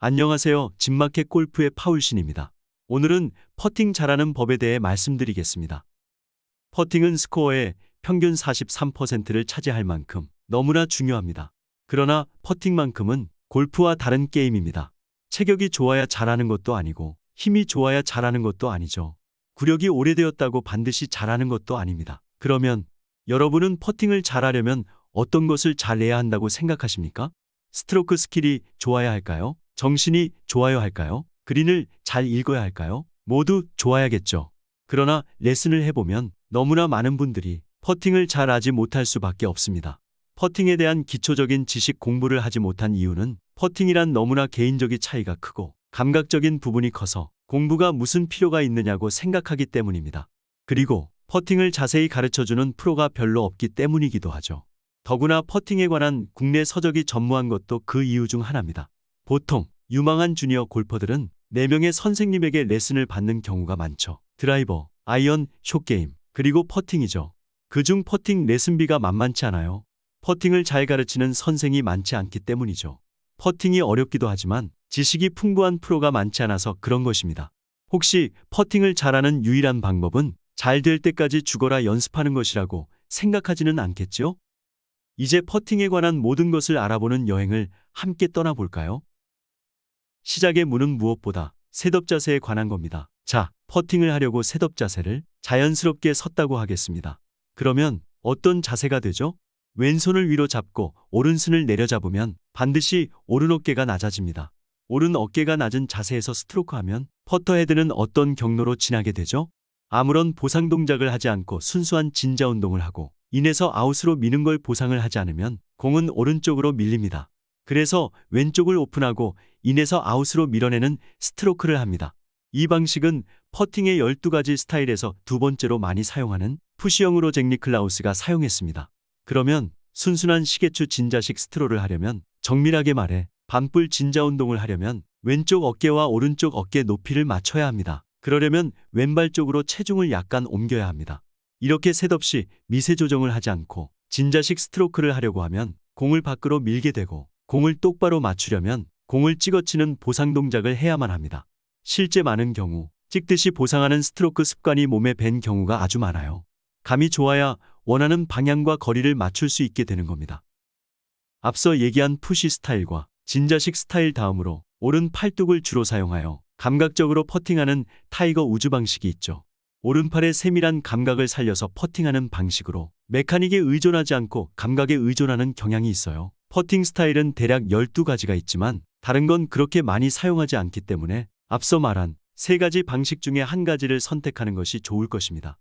안녕하세요. 진마켓 골프의 파울신입니다. 오늘은 퍼팅 잘하는 법에 대해 말씀드리겠습니다. 퍼팅은 스코어의 평균 43%를 차지할 만큼 너무나 중요합니다. 그러나 퍼팅만큼은 골프와 다른 게임입니다. 체격이 좋아야 잘하는 것도 아니고 힘이 좋아야 잘하는 것도 아니죠. 구력이 오래되었다고 반드시 잘하는 것도 아닙니다. 그러면 여러분은 퍼팅을 잘하려면 어떤 것을 잘해야 한다고 생각하십니까? 스트로크 스킬이 좋아야 할까요? 정신이 좋아야 할까요? 그린을 잘 읽어야 할까요? 모두 좋아야겠죠. 그러나 레슨을 해보면 너무나 많은 분들이 퍼팅을 잘 하지 못할 수밖에 없습니다. 퍼팅에 대한 기초적인 지식 공부를 하지 못한 이유는 퍼팅이란 너무나 개인적인 차이가 크고 감각적인 부분이 커서 공부가 무슨 필요가 있느냐고 생각하기 때문입니다. 그리고 퍼팅을 자세히 가르쳐주는 프로가 별로 없기 때문이기도 하죠. 더구나 퍼팅에 관한 국내 서적이 전무한 것도 그 이유 중 하나입니다. 보통 유망한 주니어 골퍼들은 4명의 선생님에게 레슨을 받는 경우가 많죠. 드라이버, 아이언, 숏게임, 그리고 퍼팅이죠. 그중 퍼팅 레슨비가 만만치 않아요. 퍼팅을 잘 가르치는 선생이 많지 않기 때문이죠. 퍼팅이 어렵기도 하지만 지식이 풍부한 프로가 많지 않아서 그런 것입니다. 혹시 퍼팅을 잘하는 유일한 방법은 잘 될 때까지 죽어라 연습하는 것이라고 생각하지는 않겠죠? 이제 퍼팅에 관한 모든 것을 알아보는 여행을 함께 떠나볼까요? 시작의 문은 무엇보다 셋업 자세에 관한 겁니다. 자, 퍼팅을 하려고 셋업 자세를 자연스럽게 섰다고 하겠습니다. 그러면 어떤 자세가 되죠? 왼손을 위로 잡고 오른손을 내려잡으면 반드시 오른 어깨가 낮아집니다. 오른 어깨가 낮은 자세에서 스트로크하면 퍼터 헤드는 어떤 경로로 지나게 되죠? 아무런 보상 동작을 하지 않고 순수한 진자 운동을 하고 인에서 아웃으로 미는 걸 보상을 하지 않으면 공은 오른쪽으로 밀립니다. 그래서 왼쪽을 오픈하고 인에서 아웃으로 밀어내는 스트로크를 합니다. 이 방식은 퍼팅의 12가지 스타일에서 두 번째로 많이 사용하는 푸시형으로 잭 니클라우스가 사용했습니다. 그러면 순순한 시계추 진자식 스트로를 하려면, 정밀하게 말해 반뿔 진자 운동을 하려면 왼쪽 어깨와 오른쪽 어깨 높이를 맞춰야 합니다. 그러려면 왼발 쪽으로 체중을 약간 옮겨야 합니다. 이렇게 셋업 시 미세 조정을 하지 않고 진자식 스트로크를 하려고 하면 공을 밖으로 밀게 되고, 공을 똑바로 맞추려면 공을 찍어치는 보상 동작을 해야만 합니다. 실제 많은 경우 찍듯이 보상하는 스트로크 습관이 몸에 밴 경우가 아주 많아요. 감이 좋아야 원하는 방향과 거리를 맞출 수 있게 되는 겁니다. 앞서 얘기한 푸시 스타일과 진자식 스타일 다음으로 오른 팔뚝을 주로 사용하여 감각적으로 퍼팅하는 타이거 우즈 방식이 있죠. 오른팔의 세밀한 감각을 살려서 퍼팅하는 방식으로 메카닉에 의존하지 않고 감각에 의존하는 경향이 있어요. 퍼팅 스타일은 대략 12가지가 있지만 다른 건 그렇게 많이 사용하지 않기 때문에 앞서 말한 3가지 방식 중에 한 가지를 선택하는 것이 좋을 것입니다.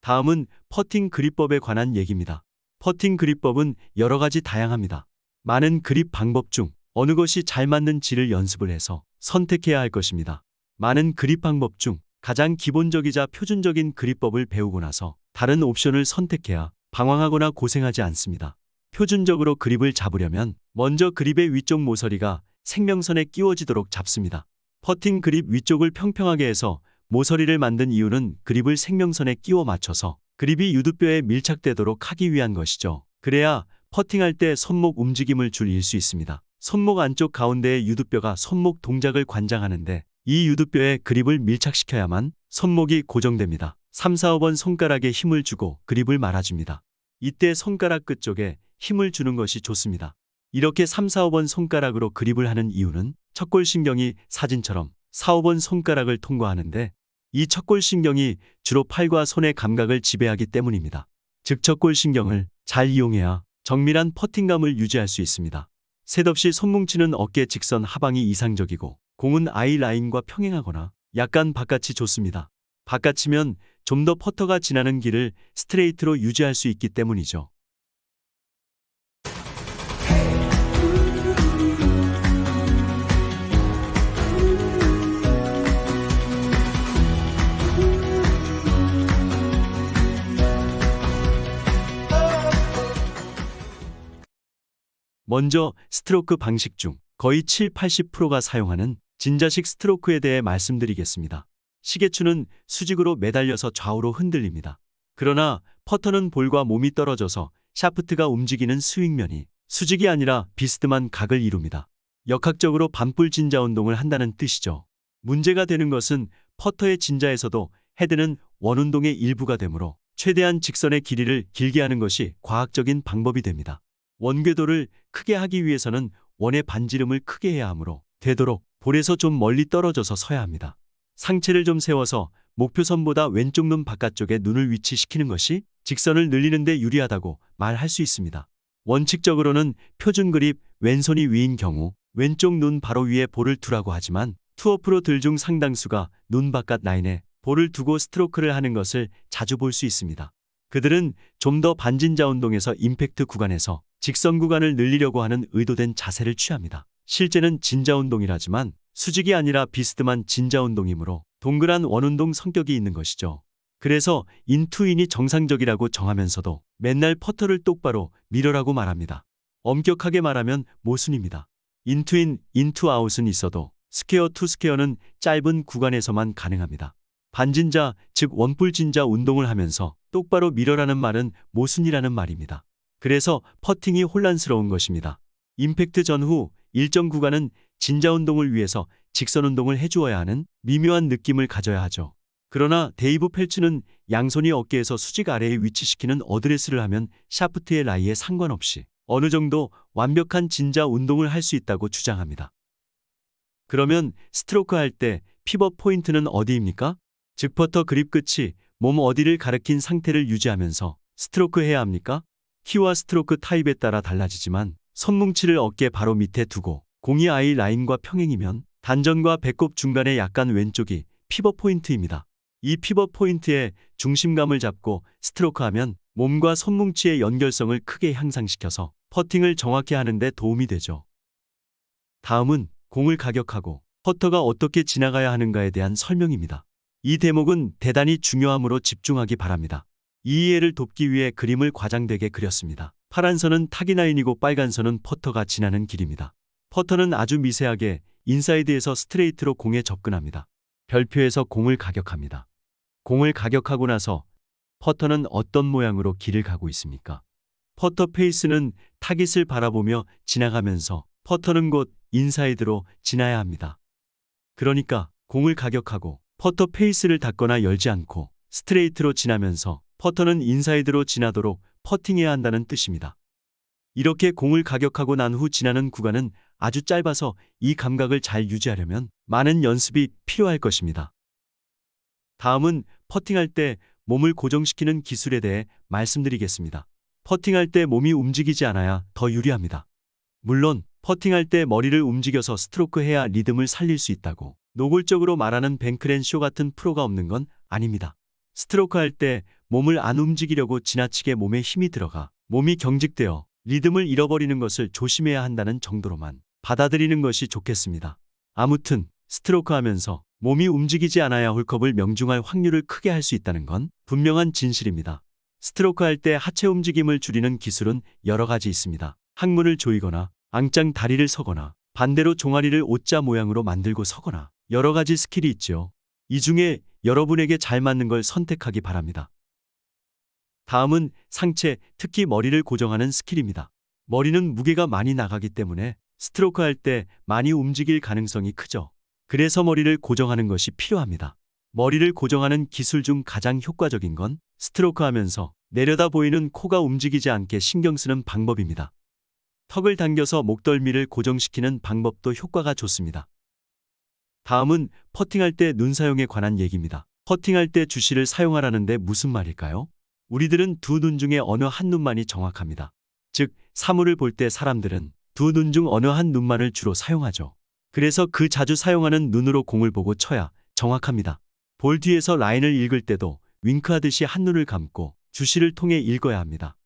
다음은 퍼팅 그립법에 관한 얘기입니다. 퍼팅 그립법은 여러 가지 다양합니다. 많은 그립 방법 중 어느 것이 잘 맞는지를 연습을 해서 선택해야 할 것입니다. 많은 그립 방법 중 가장 기본적이자 표준적인 그립법을 배우고 나서 다른 옵션을 선택해야 방황하거나 고생하지 않습니다. 표준적으로 그립을 잡으려면 먼저 그립의 위쪽 모서리가 생명선에 끼워지도록 잡습니다. 퍼팅 그립 위쪽을 평평하게 해서 모서리를 만든 이유는 그립을 생명선에 끼워 맞춰서 그립이 유두뼈에 밀착되도록 하기 위한 것이죠. 그래야 퍼팅할 때 손목 움직임을 줄일 수 있습니다. 손목 안쪽 가운데의 유두뼈가 손목 동작을 관장하는데 이 유두뼈에 그립을 밀착시켜야만 손목이 고정됩니다. 3, 4, 5번 손가락에 힘을 주고 그립을 말아줍니다. 이때 손가락 끝쪽에 힘을 주는 것이 좋습니다. 이렇게 3, 4, 5번 손가락으로 그립을 하는 이유는 척골신경이 사진처럼 4, 5번 손가락을 통과하는데 이 척골신경이 주로 팔과 손의 감각을 지배하기 때문입니다. 즉 척골신경을 잘 이용해야 정밀한 퍼팅감을 유지할 수 있습니다. 셋업 시 손뭉치는 어깨 직선 하방이 이상적이고 공은 아이 라인과 평행하거나 약간 바깥이 좋습니다. 바깥이면 좀 더 퍼터가 지나는 길을 스트레이트로 유지할 수 있기 때문이죠. 먼저 스트로크 방식 중 거의 7-80%가 사용하는 진자식 스트로크에 대해 말씀드리겠습니다. 시계추는 수직으로 매달려서 좌우로 흔들립니다. 그러나 퍼터는 볼과 몸이 떨어져서 샤프트가 움직이는 스윙면이 수직이 아니라 비스듬한 각을 이룹니다. 역학적으로 반불 진자 운동을 한다는 뜻이죠. 문제가 되는 것은 퍼터의 진자에서도 헤드는 원운동의 일부가 되므로 최대한 직선의 길이를 길게 하는 것이 과학적인 방법이 됩니다. 원궤도를 크게 하기 위해서는 원의 반지름을 크게 해야 하므로 되도록 볼에서 좀 멀리 떨어져서 서야 합니다. 상체를 좀 세워서 목표선보다 왼쪽 눈 바깥쪽에 눈을 위치시키는 것이 직선을 늘리는 데 유리하다고 말할 수 있습니다. 원칙적으로는 표준 그립 왼손이 위인 경우 왼쪽 눈 바로 위에 볼을 두라고 하지만 투어프로들 중 상당수가 눈 바깥 라인에 볼을 두고 스트로크를 하는 것을 자주 볼 수 있습니다. 그들은 좀 더 반진자 운동에서 임팩트 구간에서 직선 구간을 늘리려고 하는 의도된 자세를 취합니다. 실제는 진자 운동이라지만 수직이 아니라 비스듬한 진자 운동이므로 동그란 원운동 성격이 있는 것이죠. 그래서 인투인이 정상적이라고 정하면서도 맨날 퍼터를 똑바로 밀어라고 말합니다. 엄격하게 말하면 모순입니다. 인투인, 인투아웃은 있어도 스퀘어 투 스퀘어는 짧은 구간에서만 가능합니다. 반진자, 즉 원뿔 진자 운동을 하면서 똑바로 밀어라는 말은 모순이라는 말입니다. 그래서 퍼팅이 혼란스러운 것입니다. 임팩트 전후 일정 구간은 진자 운동을 위해서 직선 운동을 해주어야 하는 미묘한 느낌을 가져야 하죠. 그러나 데이브 펠츠는 양손이 어깨에서 수직 아래에 위치시키는 어드레스를 하면 샤프트의 라이에 상관없이 어느 정도 완벽한 진자 운동을 할 수 있다고 주장합니다. 그러면 스트로크 할 때 피벗 포인트는 어디입니까? 즉 퍼터 그립 끝이 몸 어디를 가리킨 상태를 유지하면서 스트로크 해야 합니까? 키와 스트로크 타입에 따라 달라지지만 손뭉치를 어깨 바로 밑에 두고 공이 아이 라인과 평행이면 단전과 배꼽 중간의 약간 왼쪽이 피벗 포인트입니다. 이 피벗 포인트에 중심감을 잡고 스트로크하면 몸과 손뭉치의 연결성을 크게 향상시켜서 퍼팅을 정확히 하는 데 도움이 되죠. 다음은 공을 가격하고 퍼터가 어떻게 지나가야 하는가에 대한 설명입니다. 이 대목은 대단히 중요하므로 집중하기 바랍니다. 이 이해를 돕기 위해 그림을 과장되게 그렸습니다. 파란 선은 타기 라인이고 빨간 선은 퍼터가 지나는 길입니다. 퍼터는 아주 미세하게 인사이드에서 스트레이트로 공에 접근합니다. 별표에서 공을 가격합니다. 공을 가격하고 나서 퍼터는 어떤 모양으로 길을 가고 있습니까? 퍼터 페이스는 타깃을 바라보며 지나가면서 퍼터는 곧 인사이드로 지나야 합니다. 그러니까 공을 가격하고 퍼터 페이스를 닫거나 열지 않고 스트레이트로 지나면서 퍼터는 인사이드로 지나도록 퍼팅해야 한다는 뜻입니다. 이렇게 공을 가격하고 난 후 지나는 구간은 아주 짧아서 이 감각을 잘 유지하려면 많은 연습이 필요할 것입니다. 다음은 퍼팅할 때 몸을 고정시키는 기술에 대해 말씀드리겠습니다. 퍼팅할 때 몸이 움직이지 않아야 더 유리합니다. 물론 퍼팅할 때 머리를 움직여서 스트로크 해야 리듬을 살릴 수 있다고 노골적으로 말하는 뱅크렌쇼 같은 프로가 없는 건 아닙니다. 스트로크 할 때 몸을 안 움직이려고 지나치게 몸에 힘이 들어가 몸이 경직되어 리듬을 잃어버리는 것을 조심해야 한다는 정도로만 받아들이는 것이 좋겠습니다. 아무튼 스트로크 하면서 몸이 움직이지 않아야 홀컵을 명중할 확률을 크게 할 수 있다는 건 분명한 진실입니다. 스트로크 할 때 하체 움직임을 줄이는 기술은 여러 가지 있습니다. 항문을 조이거나 앙짱 다리를 서거나 반대로 종아리를 O자 모양으로 만들고 서거나 여러 가지 스킬이 있죠. 이 중에 여러분에게 잘 맞는 걸 선택하기 바랍니다. 다음은 상체, 특히 머리를 고정하는 스킬입니다. 머리는 무게가 많이 나가기 때문에 스트로크 할 때 많이 움직일 가능성이 크죠. 그래서 머리를 고정하는 것이 필요합니다. 머리를 고정하는 기술 중 가장 효과적인 건 스트로크 하면서 내려다 보이는 코가 움직이지 않게 신경 쓰는 방법입니다. 턱을 당겨서 목덜미를 고정시키는 방법도 효과가 좋습니다. 다음은 퍼팅할 때 눈 사용에 관한 얘기입니다. 퍼팅할 때 주시를 사용하라는데 무슨 말일까요? 우리들은 두 눈 중에 어느 한 눈만이 정확합니다. 즉, 사물을 볼 때 사람들은 두 눈 중 어느 한 눈만을 주로 사용하죠. 그래서 그 자주 사용하는 눈으로 공을 보고 쳐야 정확합니다. 볼 뒤에서 라인을 읽을 때도 윙크하듯이 한눈을 감고 주시를 통해 읽어야 합니다.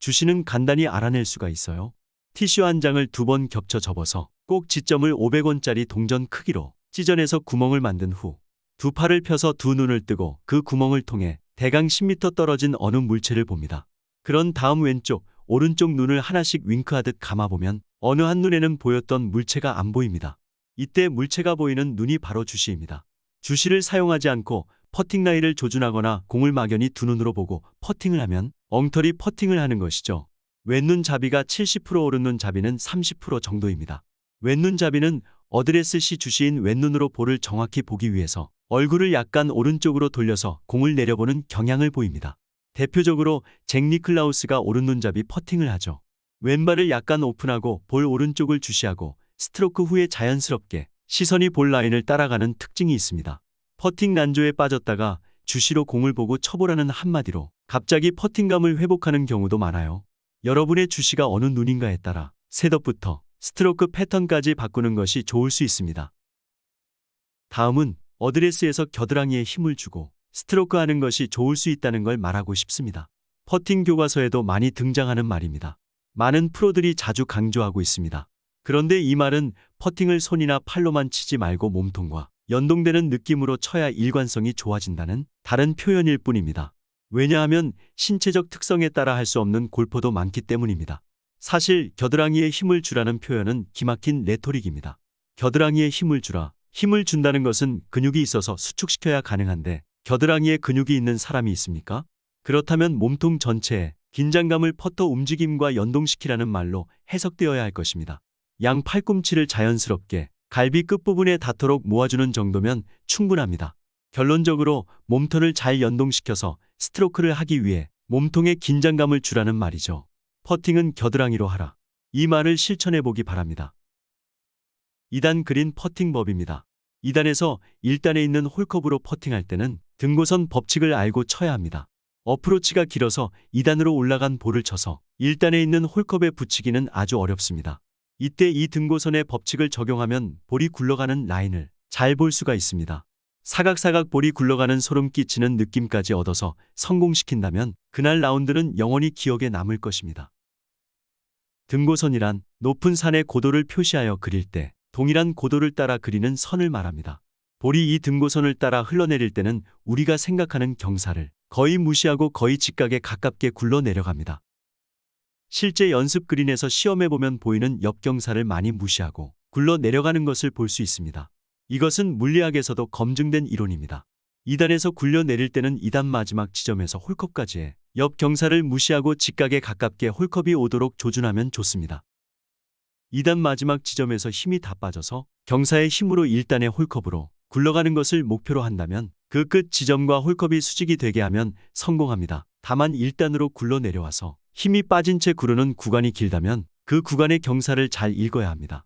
주시는 간단히 알아낼 수가 있어요. 티슈 한 장을 2번 겹쳐 접어서 꼭 지점을 500원짜리 동전 크기로 찢어내서 구멍을 만든 후 두 팔을 펴서 두 눈을 뜨고 그 구멍을 통해 대강 10m 떨어진 어느 물체를 봅니다. 그런 다음 왼쪽, 오른쪽 눈을 하나씩 윙크하듯 감아보면 어느 한 눈에는 보였던 물체가 안 보입니다. 이때 물체가 보이는 눈이 바로 주시입니다. 주시를 사용하지 않고 퍼팅 라인을 조준하거나 공을 막연히 두 눈으로 보고 퍼팅을 하면 엉터리 퍼팅을 하는 것이죠. 왼눈 잡이가 70%, 오른눈 잡이는 30% 정도입니다. 왼눈 잡이는 어드레스 시 주시인 왼눈으로 볼을 정확히 보기 위해서 얼굴을 약간 오른쪽으로 돌려서 공을 내려보는 경향을 보입니다. 대표적으로 잭 니클라우스가 오른눈잡이 퍼팅을 하죠. 왼발을 약간 오픈하고 볼 오른쪽을 주시하고 스트로크 후에 자연스럽게 시선이 볼 라인을 따라가는 특징이 있습니다. 퍼팅 난조에 빠졌다가 주시로 공을 보고 쳐보라는 한마디로 갑자기 퍼팅감을 회복하는 경우도 많아요. 여러분의 주시가 어느 눈인가에 따라 셋업부터 스트로크 패턴까지 바꾸는 것이 좋을 수 있습니다. 다음은 어드레스에서 겨드랑이에 힘을 주고 스트로크 하는 것이 좋을 수 있다는 걸 말하고 싶습니다. 퍼팅 교과서에도 많이 등장하는 말입니다. 많은 프로들이 자주 강조하고 있습니다. 그런데 이 말은 퍼팅을 손이나 팔로만 치지 말고 몸통과 연동되는 느낌으로 쳐야 일관성이 좋아진다는 다른 표현일 뿐입니다. 왜냐하면 신체적 특성에 따라 할 수 없는 골퍼도 많기 때문입니다. 사실 겨드랑이에 힘을 주라는 표현은 기막힌 레토릭입니다. 겨드랑이에 힘을 주라. 힘을 준다는 것은 근육이 있어서 수축시켜야 가능한데 겨드랑이에 근육이 있는 사람이 있습니까? 그렇다면 몸통 전체에 긴장감을 퍼터 움직임과 연동시키라는 말로 해석되어야 할 것입니다. 양 팔꿈치를 자연스럽게 갈비 끝부분에 닿도록 모아주는 정도면 충분합니다. 결론적으로 몸통을 잘 연동시켜서 스트로크를 하기 위해 몸통에 긴장감을 주라는 말이죠. 퍼팅은 겨드랑이로 하라. 이 말을 실천해 보기 바랍니다. 2단 그린 퍼팅 법입니다. 2단에서 1단에 있는 홀컵으로 퍼팅할 때는 등고선 법칙을 알고 쳐야 합니다. 어프로치가 길어서 2단으로 올라간 볼을 쳐서 1단에 있는 홀컵에 붙이기는 아주 어렵습니다. 이때 이 등고선의 법칙을 적용하면 볼이 굴러가는 라인을 잘 볼 수가 있습니다. 사각사각 볼이 굴러가는 소름 끼치는 느낌까지 얻어서 성공시킨다면 그날 라운드는 영원히 기억에 남을 것입니다. 등고선이란 높은 산의 고도를 표시하여 그릴 때 동일한 고도를 따라 그리는 선을 말합니다. 볼이 이 등고선을 따라 흘러내릴 때는 우리가 생각하는 경사를 거의 무시하고 거의 직각에 가깝게 굴러 내려갑니다. 실제 연습 그린에서 시험해보면 보이는 옆경사를 많이 무시하고 굴러 내려가는 것을 볼 수 있습니다. 이것은 물리학에서도 검증된 이론입니다. 2단에서 굴려 내릴 때는 2단 마지막 지점에서 홀컵까지의 옆경사를 무시하고 직각에 가깝게 홀컵이 오도록 조준하면 좋습니다. 2단 마지막 지점에서 힘이 다 빠져서 경사의 힘으로 1단의 홀컵으로 굴러가는 것을 목표로 한다면 그 끝 지점과 홀컵이 수직이 되게 하면 성공합니다. 다만 1단으로 굴러 내려와서 힘이 빠진 채 구르는 구간이 길다면 그 구간의 경사를 잘 읽어야 합니다.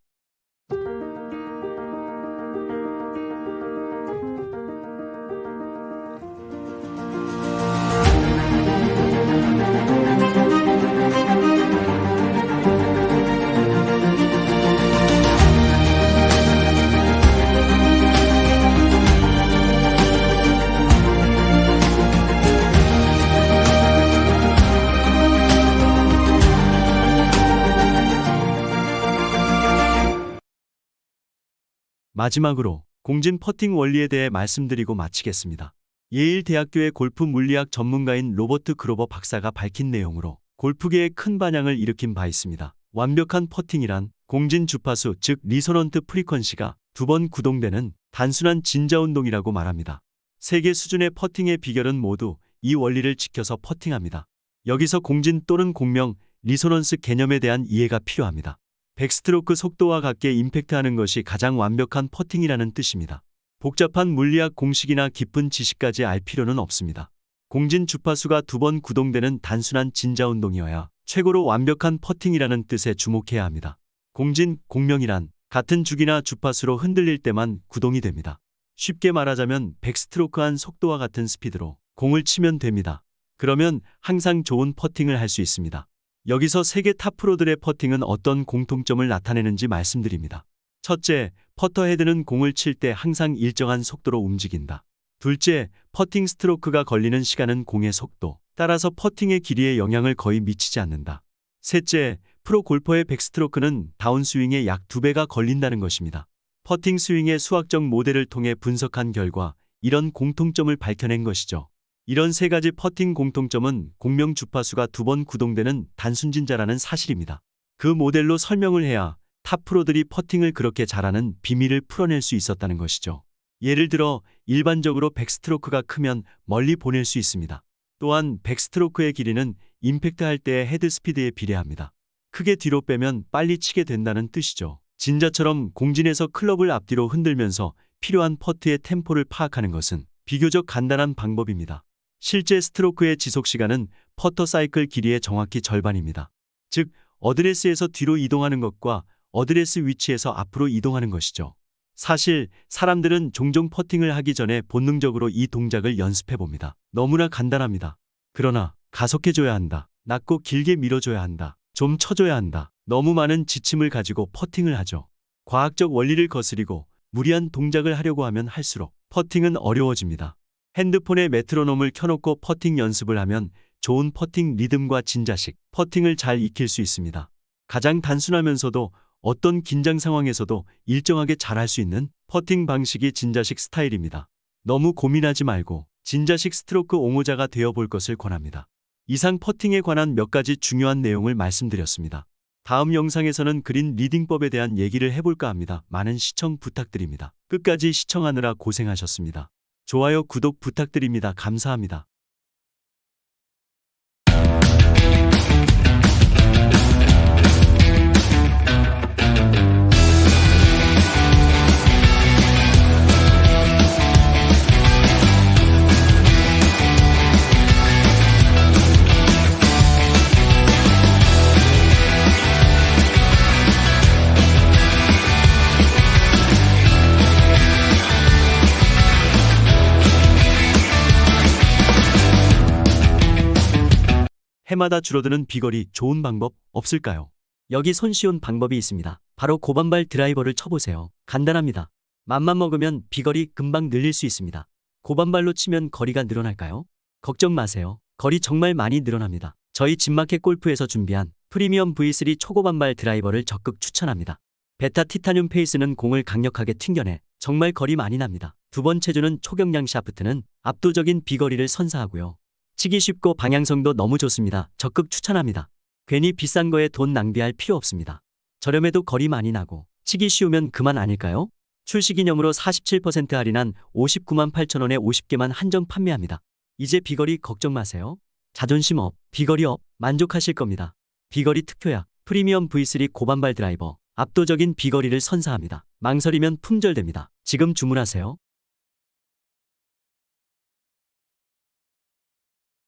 마지막으로 공진 퍼팅 원리에 대해 말씀드리고 마치겠습니다. 예일 대학교의 골프 물리학 전문가인 로버트 그로버 박사가 밝힌 내용으로 골프계에 큰 반향을 일으킨 바 있습니다. 완벽한 퍼팅이란 공진 주파수 즉 리소넌트 프리퀀시가 2번 구동되는 단순한 진자 운동이라고 말합니다. 세계 수준의 퍼팅의 비결은 모두 이 원리를 지켜서 퍼팅합니다. 여기서 공진 또는 공명, 리소넌스 개념에 대한 이해가 필요합니다. 백스트로크 속도와 같게 임팩트하는 것이 가장 완벽한 퍼팅이라는 뜻입니다. 복잡한 물리학 공식이나 깊은 지식까지 알 필요는 없습니다. 공진 주파수가 2번 구동되는 단순한 진자 운동이어야 최고로 완벽한 퍼팅이라는 뜻에 주목해야 합니다. 공진, 공명이란 같은 주기나 주파수로 흔들릴 때만 구동이 됩니다. 쉽게 말하자면 백스트로크한 속도와 같은 스피드로 공을 치면 됩니다. 그러면 항상 좋은 퍼팅을 할 수 있습니다. 여기서 세계 탑 프로들의 퍼팅은 어떤 공통점을 나타내는지 말씀드립니다. 첫째, 퍼터 헤드는 공을 칠 때 항상 일정한 속도로 움직인다. 둘째, 퍼팅 스트로크가 걸리는 시간은 공의 속도, 따라서 퍼팅의 길이에 영향을 거의 미치지 않는다. 셋째, 프로 골퍼의 백스트로크는 다운스윙의 약 2배가 걸린다는 것입니다. 퍼팅 스윙의 수학적 모델을 통해 분석한 결과 이런 공통점을 밝혀낸 것이죠. 이런 세 가지 퍼팅 공통점은 공명 주파수가 2번 구동되는 단순진자라는 사실입니다. 그 모델로 설명을 해야 탑 프로들이 퍼팅을 그렇게 잘하는 비밀을 풀어낼 수 있었다는 것이죠. 예를 들어 일반적으로 백스트로크가 크면 멀리 보낼 수 있습니다. 또한 백스트로크의 길이는 임팩트 할 때의 헤드 스피드에 비례합니다. 크게 뒤로 빼면 빨리 치게 된다는 뜻이죠. 진자처럼 공진에서 클럽을 앞뒤로 흔들면서 필요한 퍼트의 템포를 파악하는 것은 비교적 간단한 방법입니다. 실제 스트로크의 지속 시간은 퍼터 사이클 길이의 정확히 절반입니다. 즉, 어드레스에서 뒤로 이동하는 것과 어드레스 위치에서 앞으로 이동하는 것이죠. 사실 사람들은 종종 퍼팅을 하기 전에 본능적으로 이 동작을 연습해 봅니다. 너무나 간단합니다. 그러나 가속해줘야 한다. 낮고 길게 밀어줘야 한다. 좀 쳐줘야 한다. 너무 많은 지침을 가지고 퍼팅을 하죠. 과학적 원리를 거스리고 무리한 동작을 하려고 하면 할수록 퍼팅은 어려워집니다. 핸드폰에 메트로놈을 켜놓고 퍼팅 연습을 하면 좋은 퍼팅 리듬과 진자식, 퍼팅을 잘 익힐 수 있습니다. 가장 단순하면서도 어떤 긴장 상황에서도 일정하게 잘할 수 있는 퍼팅 방식이 진자식 스타일입니다. 너무 고민하지 말고 진자식 스트로크 옹호자가 되어볼 것을 권합니다. 이상 퍼팅에 관한 몇 가지 중요한 내용을 말씀드렸습니다. 다음 영상에서는 그린 리딩법에 대한 얘기를 해볼까 합니다. 많은 시청 부탁드립니다. 끝까지 시청하느라 고생하셨습니다. 좋아요, 구독 부탁드립니다. 감사합니다. 해마다 줄어드는 비거리 좋은 방법 없을까요? 여기 손쉬운 방법이 있습니다. 바로 고반발 드라이버를 쳐보세요. 간단합니다. 맘만 먹으면 비거리 금방 늘릴 수 있습니다. 고반발로 치면 거리가 늘어날까요? 걱정 마세요. 거리 정말 많이 늘어납니다. 저희 진마켓 골프에서 준비한 프리미엄 V3 초고반발 드라이버를 적극 추천합니다. 베타 티타늄 페이스는 공을 강력하게 튕겨내 정말 거리 많이 납니다. 두 번째주는 초경량 샤프트는 압도적인 비거리를 선사하고요. 치기 쉽고 방향성도 너무 좋습니다. 적극 추천합니다. 괜히 비싼 거에 돈 낭비할 필요 없습니다. 저렴해도 거리 많이 나고 치기 쉬우면 그만 아닐까요? 출시 기념으로 47% 할인한 59만 8천 원에 50개만 한정 판매합니다. 이제 비거리 걱정 마세요. 자존심 업, 비거리 업, 만족하실 겁니다. 비거리 특효약, 프리미엄 V3 고반발 드라이버, 압도적인 비거리를 선사합니다. 망설이면 품절됩니다. 지금 주문하세요.